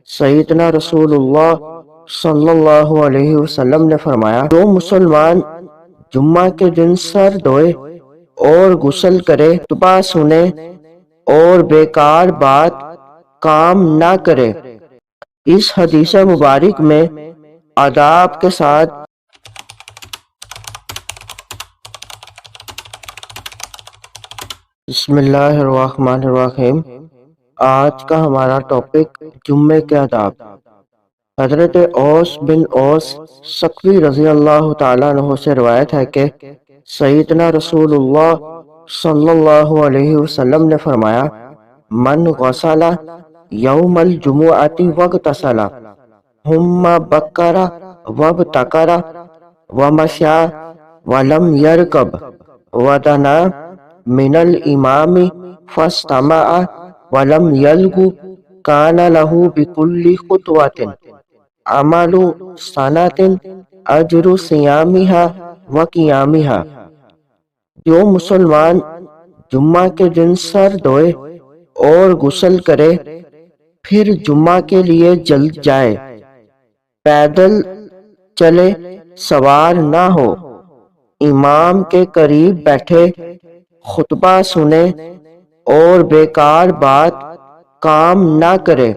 سیدنا رسول اللہ صلی اللہ علیہ وسلم نے فرمایا، جو مسلمان جمعہ کے دن سر دھوئے اور غسل کرے، خطبہ سنے اور بیکار بات کام نہ کرے۔ اس حدیث مبارک میں آداب کے ساتھ بسم اللہ الرحمن الرحیم۔ آج کا ہمارا ٹاپک جمعے کے آداب۔ حضرت اوس بن اوس ثقفی رضی اللہ تعالیٰ عنہ سے روایت ہے کہ سیدنا رسول اللہ صلی اللہ علیہ وسلم نے فرمایا، من غسل یوم الجمعۃ واغتسل ثم بکر وابتکر ومشى ولم يركب ودنا من الامام فاستمع ولم يلغ كان له بكل خطوة عمل سنة اجر صيامها وقيامها۔ جو مسلمان جمعہ کے دن سر دھوئے اور غسل کرے، پھر جمعہ کے لیے جلد جائے، پیدل چلے، سوار نہ ہو، امام کے قریب بیٹھے، خطبہ سنے اور بیکار بات کام نہ کرے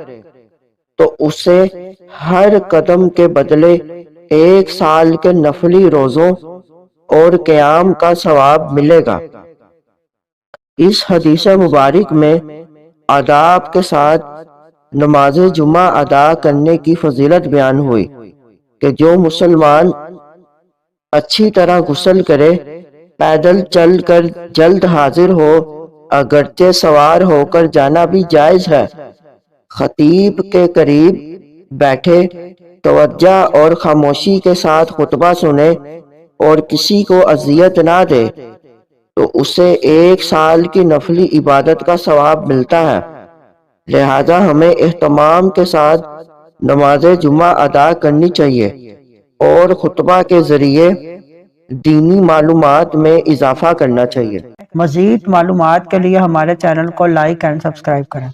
تو اسے ہر قدم کے بدلے 1 سال کے نفلی روزوں اور قیام کا ثواب ملے گا۔ اس حدیث مبارک میں آداب کے ساتھ نماز جمعہ ادا کرنے کی فضیلت بیان ہوئی کہ جو مسلمان اچھی طرح غسل کرے، پیدل چل کر جلد حاضر ہو، اگرچہ سوار ہو کر جانا بھی جائز ہے، خطیب کے قریب بیٹھے، توجہ اور خاموشی کے ساتھ خطبہ سنے اور کسی کو اذیت نہ دے تو اسے 1 سال کی نفلی عبادت کا ثواب ملتا ہے۔ لہذا ہمیں اہتمام کے ساتھ نماز جمعہ ادا کرنی چاہیے اور خطبہ کے ذریعے دینی معلومات میں اضافہ کرنا چاہیے۔ مزید معلومات کے لیے ہمارے چینل کو لائک اینڈ سبسکرائب کریں۔